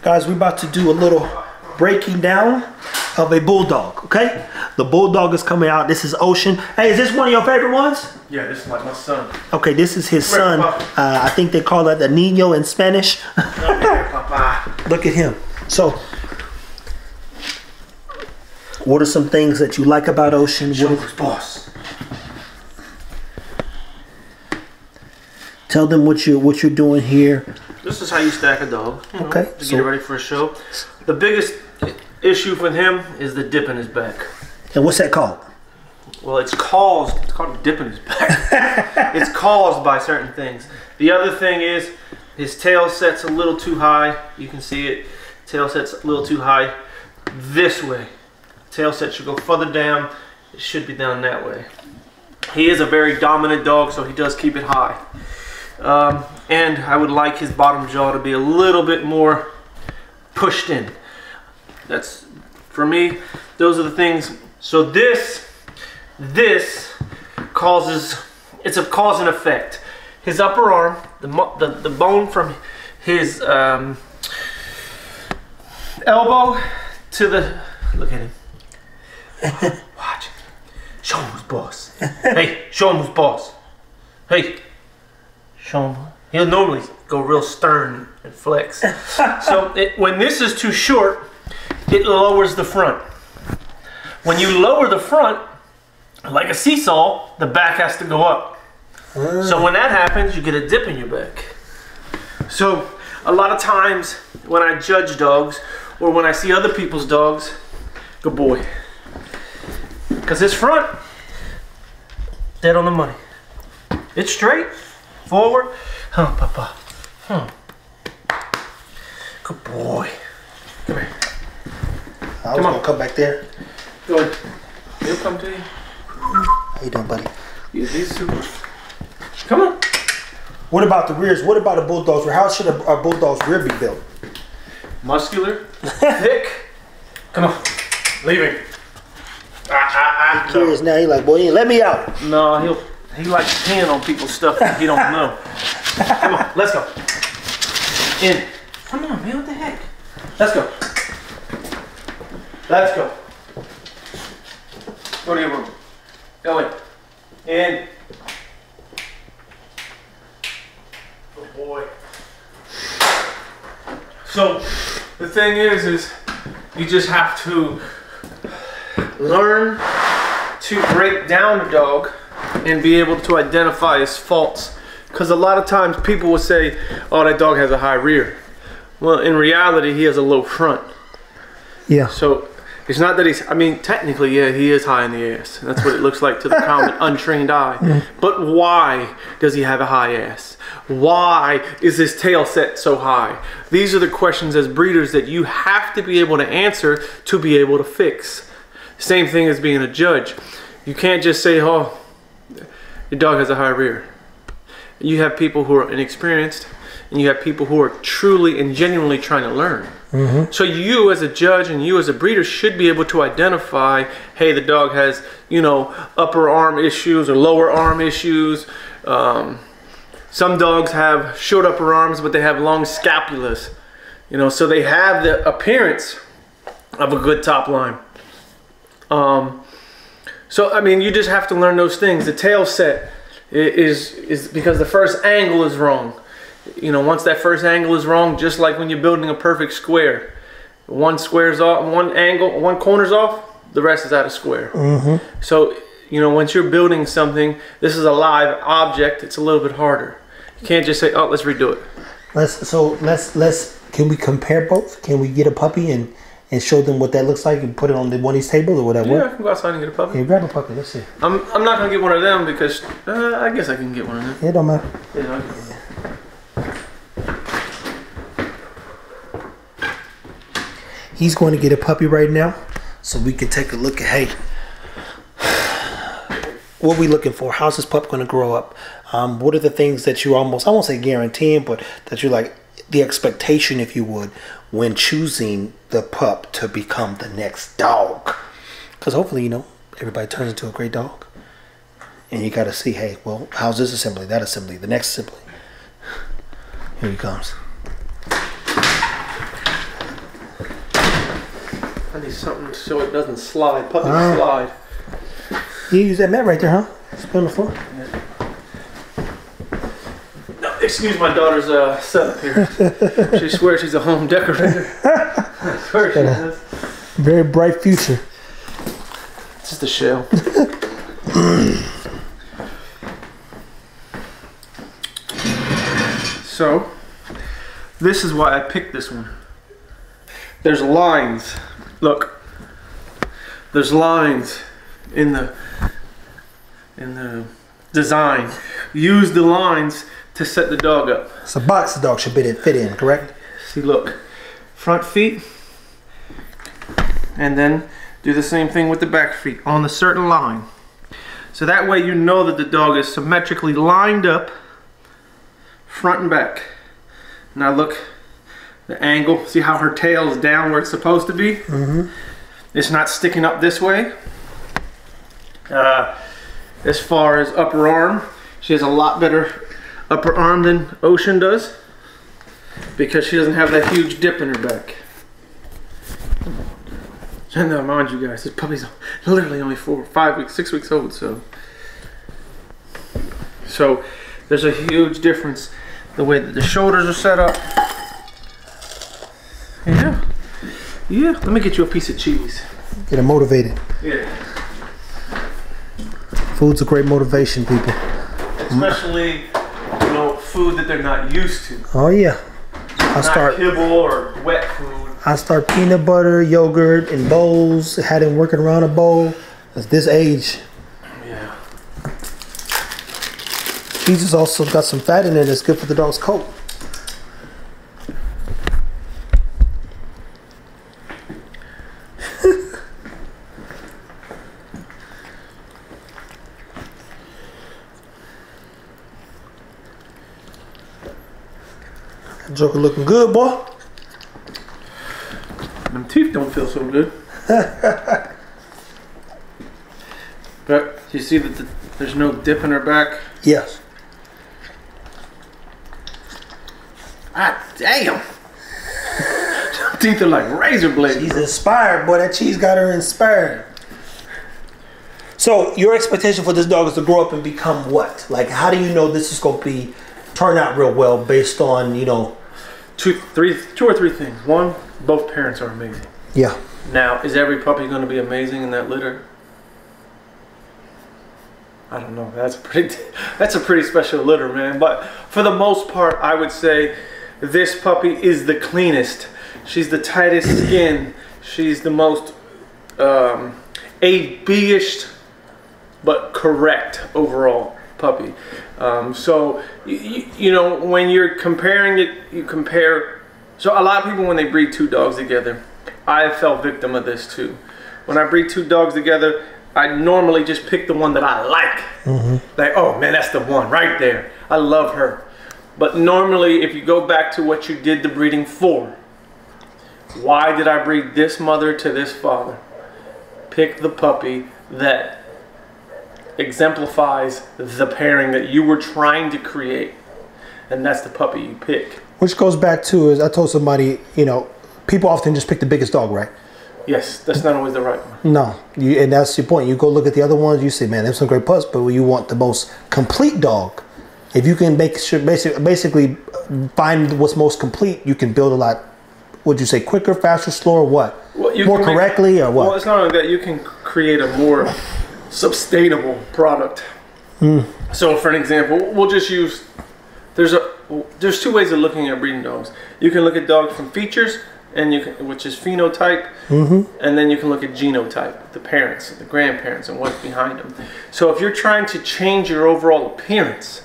Guys, we're about to do a little breaking down of a bulldog, okay? The bulldog is coming out. This is Ocean. Hey, is this one of your favorite ones? Yeah, this is like my son. Okay, this is his son. I think they call it the Niño in Spanish. Look at him. So, what are some things that you like about Ocean? Show his boss. Tell them what you're doing here. This is how you stack a dog. Okay. To get ready for a show. The biggest issue with him is the dip in his back. And what's that called? Well, it's called a dip in his back. It's caused by certain things. The other thing is his tail set's a little too high. You can see it. Tail set's a little too high this way. Tail set should go further down. It should be down that way. He is a very dominant dog, so he does keep it high. And I would like his bottom jaw to be a little bit more pushed in. That's, for me, those are the things. So this causes, it's a cause and effect. His upper arm, the bone from his elbow to the, look at him. Watch. Show him who's boss. Hey, show him who's boss. Hey, show him. He'll normally go real stern and flex. So when this is too short, it lowers the front. When you lower the front, like a seesaw, the back has to go up. So when that happens, you get a dip in your back. So a lot of times when I judge dogs or when I see other people's dogs, good boy. Because his front, dead on the money. It's straight, forward. Huh, Papa. Huh. Good boy. Come here. I was gonna come back there. Go ahead. He'll come to you. How you doing, buddy? Yeah, he's super. Come on. What about the rears? What about a bulldog's rear? How should a bulldog's rear be built? Muscular, thick. Come on. Leaving. I'm curious now. He like, boy, let me out. No, he likes peeing on people's stuff that he don't know. Come on, let's go. In. Come on, man, what the heck? Let's go. Let's go. Go to your room. Go in. In. Good boy. So, the thing is you just have to learn to break down a dog and be able to identify his faults. Because a lot of times people will say, oh, that dog has a high rear. Well, in reality, he has a low front. Yeah. So it's not that he's, I mean, technically, yeah, he is high in the ass. That's what it looks like to the common untrained eye. But why does he have a high ass? Why is his tail set so high? These are the questions as breeders that you have to be able to answer to be able to fix. Same thing as being a judge. You can't just say, oh, your dog has a high rear. You have people who are inexperienced, and you have people who are truly and genuinely trying to learn. So you as a judge and you as a breeder should be able to identify, hey, the dog has, you know, upper arm issues or lower arm issues. Some dogs have short upper arms, but they have long scapulas. You know, so they have the appearance of a good top line. So, I mean, you just have to learn those things. The tail set is because the first angle is wrong. You know, once that first angle is wrong, just like when you're building a perfect square, one square's off, one angle, one corner's off, the rest is out of square. So, you know, once you're building something, this is a live object, it's a little bit harder. You can't just say, oh, let's redo it. Can we compare both? Can we get a puppy and show them what that looks like and put it on one of these tables or whatever? Yeah, I can go outside and get a puppy. Yeah, grab a puppy. Let's see. I'm not gonna get one of them because I guess I can get one of them. Yeah, it don't matter. Yeah. He's going to get a puppy right now, so we can take a look at, hey, what we looking for? How's this pup going to grow up? What are the things that you almost, I won't say guaranteeing, but that you're like, the expectation, if you would, when choosing the pup to become the next dog? Because hopefully, you know, everybody turns into a great dog. And you got to see, hey, well, how's this assembly, that assembly, the next assembly? Here he comes. I need something so it doesn't slide. Puppies slide. You use that mat right there, huh? Spit on the floor. Yeah. No, excuse my daughter's setup here. She swears she's a home decorator. I swear she is. Very bright future. It's just a shell. So, this is why I picked this one. There's lines. Look. There's lines in the design. Use the lines to set the dog up. It's a box the dog should fit in, correct? See, look. Front feet. And then do the same thing with the back feet on a certain line. So that way you know that the dog is symmetrically lined up front and back. Now look, the angle. See how her tail is down where it's supposed to be? Mm-hmm. It's not sticking up this way. As far as upper arm, she has a lot better upper arm than Ocean does because she doesn't have that huge dip in her back. And now, mind you guys, this puppy's literally only 4, 5 weeks, 6 weeks old, so there's a huge difference the way that the shoulders are set up. Yeah, let me get you a piece of cheese. Get them motivated. Yeah. Food's a great motivation, people. Especially, food that they're not used to. Oh yeah. Not kibble or wet food. I start peanut butter, yogurt in bowls. Had him working around a bowl. At this age. Yeah. Cheese has also got some fat in it that's good for the dog's coat. Joker looking good, boy. Them teeth don't feel so good. But you see that there's no dip in her back? Yes. Ah, damn. Teeth are like razor blades. She's inspired, boy. That cheese got her inspired. So your expectation for this dog is to grow up and become what? Like, how do you know this is going to turn out real well based on, two or three things. One, both parents are amazing. Yeah. Now, is every puppy going to be amazing in that litter? I don't know. That's a pretty special litter, man. But for the most part, I would say this puppy is the cleanest. She's the tightest skin. She's the most A-B-ish, but correct overall puppy. So when you're comparing it, you compare. So a lot of people, when they breed two dogs together, I fell victim of this too. When I breed two dogs together, I normally just pick the one that I like. Mm-hmm. Like, oh man, that's the one right there. I love her. But normally, if you go back to what you did the breeding for, why did I breed this mother to this father? Pick the puppy that exemplifies the pairing that you were trying to create, and that's the puppy you pick. Which goes back to, is I told somebody, people often just pick the biggest dog, right? Yes, that's not always the right one. No, and that's your point. You go look at the other ones, you say, man, there's some great pups, but you want the most complete dog. If you can make sure, basically find what's most complete, you can build a lot. Would you say quicker, faster, slower, what? Well, more correctly, or what? Well, it's not only that, you can create a more sustainable product. So for an example, we'll just use, there's two ways of looking at breeding dogs. You can look at dogs from features, which is phenotype, and then you can look at genotype, the parents, the grandparents, and what's behind them. So if you're trying to change your overall appearance,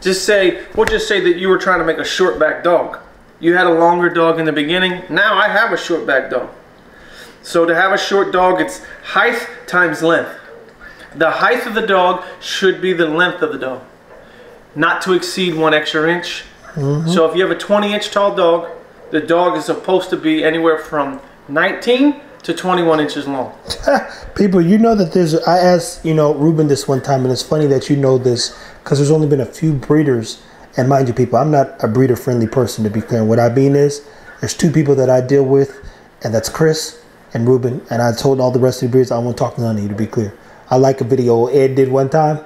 we'll just say that you were trying to make a short back dog. You had a longer dog in the beginning. Now I have a short back dog. So to have a short dog, it's height times length. The height of the dog should be the length of the dog, not to exceed 1 extra inch. So if you have a 20-inch tall dog, the dog is supposed to be anywhere from 19 to 21 inches long. People, that I asked, Ruben this one time, and it's funny that you know this, because there's only been a few breeders, and mind you, people, I'm not a breeder-friendly person, to be clear. What I mean is, there's two people that I deal with, and that's Chris and Ruben, and I told all the rest of the breeders I won't talk to none of you, to be clear. I like a video Ed did one time.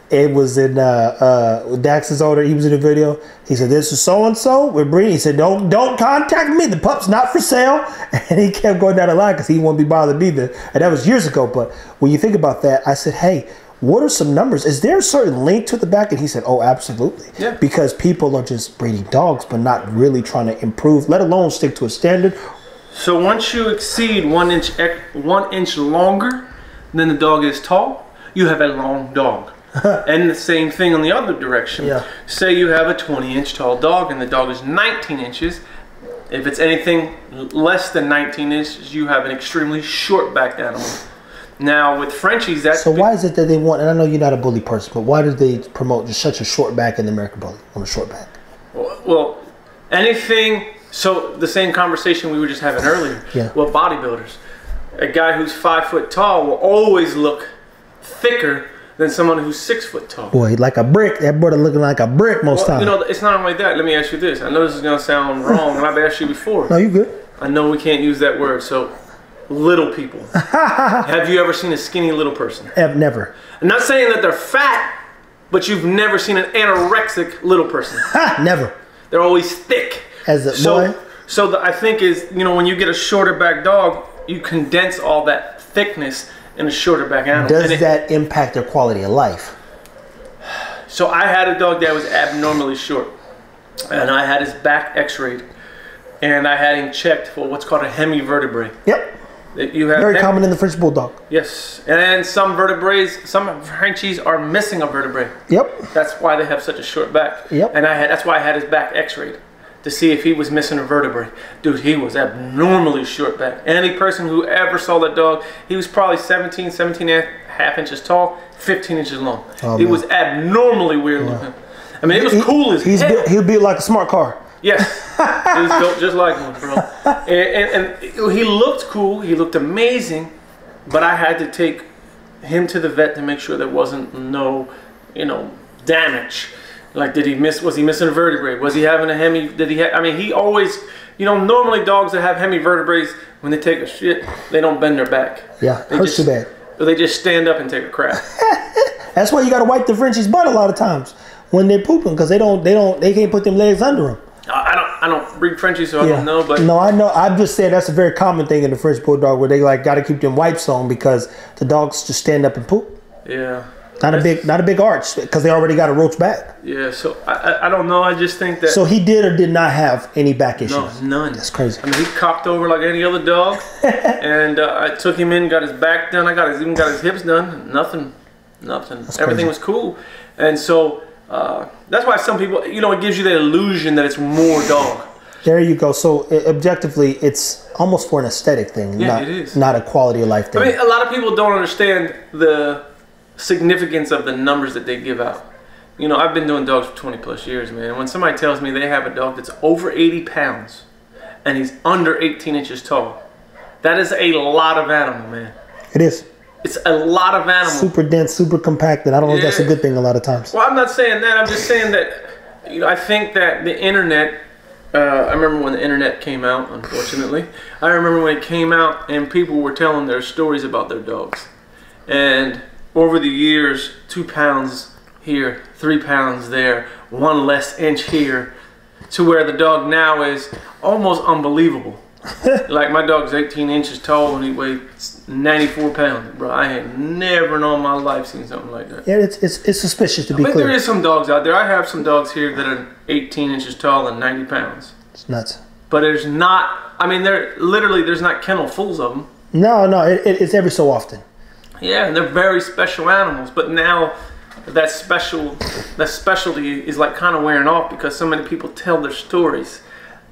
Ed was in Dax's order. He was in the video. He said, "This is so and so. We're breeding." He said, "Don't contact me. The pup's not for sale." And he kept going down the line because he won't be bothered either. And that was years ago. But when you think about that, I said, "Hey, what are some numbers? Is there a certain link to the back?" And he said, "Oh, absolutely." Yeah. Because people are just breeding dogs, but not really trying to improve, let alone stick to a standard. So once you exceed 1 inch longer than the dog is tall, you have a long dog. And the same thing on the other direction. Yeah. Say you have a 20-inch tall dog and the dog is 19 inches. If it's anything less than 19 inches, you have an extremely short-backed animal. Now with Frenchies, that's... So why is it that they want, and I know you're not a bully person, but why do they promote just such a short back in the American Bully on a short back? Well, anything... So the same conversation we were just having earlier. Yeah. Well, bodybuilders. A guy who's 5 foot tall will always look thicker than someone who's 6 foot tall. Boy, like a brick. That brother looking like a brick most times. You know, it's not only that. Let me ask you this. I know this is going to sound wrong, and I've asked you before. No, you good. I know we can't use that word. So, little people. Have you ever seen a skinny little person? Never. I'm not saying that they're fat, but you've never seen an anorexic little person. Never. They're always thick. As a boy? So I think is, you know, when you get a shorter back dog, you condense all that thickness in a shorter back animal. Does that impact their quality of life? So I had a dog that was abnormally short, and I had his back x-rayed, and I had him checked for what's called a hemivertebrae. Yep. You have very common in the French Bulldog. Yes, and some vertebrae, some Frenchies are missing a vertebrae. Yep. That's why they have such a short back. Yep. And that's why I had his back x-rayed to see if he was missing a vertebrae. Dude, he was abnormally short back. Any person who ever saw that dog, he was probably 17 and a half inches tall, 15 inches long. Oh, it was abnormally weird looking. I mean, it was cool as hell. He'll be like a smart car. Yes, he was built just like one, bro. And he looked cool. He looked amazing, but I had to take him to the vet to make sure there wasn't no, damage. Like, was he missing a vertebrae? Was he having a I mean, he always, normally dogs that have hemivertebrae, when they take a shit, they don't bend their back. Yeah, hurts too bad. They just stand up and take a crap. That's why you got to wipe the Frenchie's butt a lot of times when they're pooping, because they can't put them legs under them. I don't breed Frenchies, so I don't know. But no, I know. I'm just saying that's a very common thing in the French Bulldog, where they got to keep them wipes on because the dogs just stand up and poop. Yeah. Not a big arch because they already got a roach back. Yeah. So I don't know. I just think that. So he did or did not have any back issues? No, none. That's crazy. I mean, he cocked over like any other dog, and I took him in, got his back done. Even got his hips done. Nothing. That's Everything crazy. was cool, and so that's why some people, it gives you that illusion that it's more dog. There you go. So objectively, it's almost for an aesthetic thing. Yeah, it is. Not a quality of life thing. I mean, a lot of people don't understand the significance of the numbers that they give out. I've been doing dogs for 20 plus years, man. When somebody tells me they have a dog that's over 80 pounds and he's under 18 inches tall, that is a lot of animal, man. It is. It's a lot of animal. Super dense, super compacted. I don't know if that's a good thing a lot of times. Well, I'm not saying that. I'm just saying that, I think that the internet, I remember when the internet came out, unfortunately. I remember when it came out and people were telling their stories about their dogs. And over the years, 2 pounds here, 3 pounds there, 1 less inch here, to where the dog now is almost unbelievable. Like, my dog's 18 inches tall and he weighs 94 pounds, bro. I had never in all my life seen something like that. Yeah, it's suspicious to be clear. There is some dogs out there. I have some dogs here that are 18 inches tall and 90 pounds. It's nuts. But there's not, there's not kennel fulls of them. No, it's every so often. Yeah, and they're very special animals. But now that specialty is like kind of wearing off because so many people tell their stories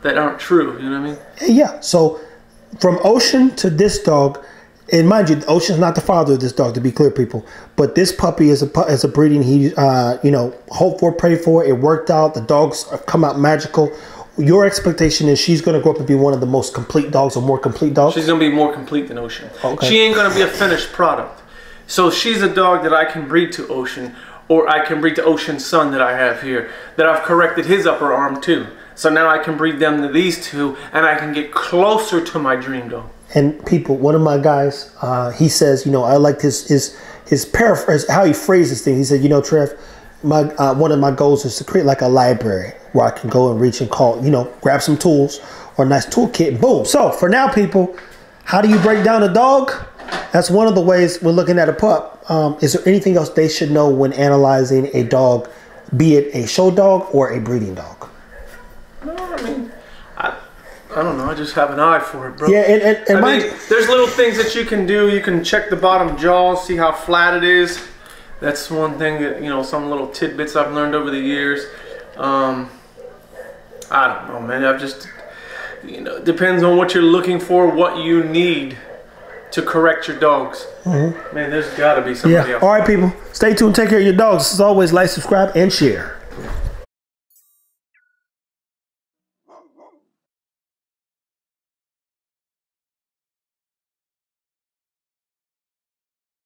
that aren't true. You know what I mean? Yeah. So from Ocean to this dog, and mind you, Ocean's not the father of this dog, to be clear, people. But this puppy is a breeding he hoped for, prayed for. It worked out. The dogs have come out magical. Your expectation is she's going to grow up and be one of the most complete dogs or more complete dogs? She's going to be more complete than Ocean. Okay. She ain't going to be a finished product. So she's a dog that I can breed to Ocean, or I can breed to Ocean's son that I have here, that I've corrected his upper arm too. So now I can breed them to these two, and I can get closer to my dream dog. And people, one of my guys, he says, you know, I liked his paraphrase, how he phrases things. He said, you know, Trev, one of my goals is to create like a library where I can go and reach and call, you know, grab some tools or a nice toolkit. Boom. So for now, people, how do you break down a dog? That's one of the ways we're looking at a pup. Is there anything else they should know when analyzing a dog, be it a show dog or a breeding dog? No, I mean, I don't know. I just have an eye for it, bro. Yeah, and I mean, there's little things that you can do. You can check the bottom jaw, see how flat it is. That's one thing that, you know, some little tidbits I've learned over the years. I don't know, man. I've just, you know, it depends on what you're looking for, what you need to correct your dogs. Man, there's got to be somebody else. All right, people. Stay tuned. Take care of your dogs. As always, like, subscribe, and share.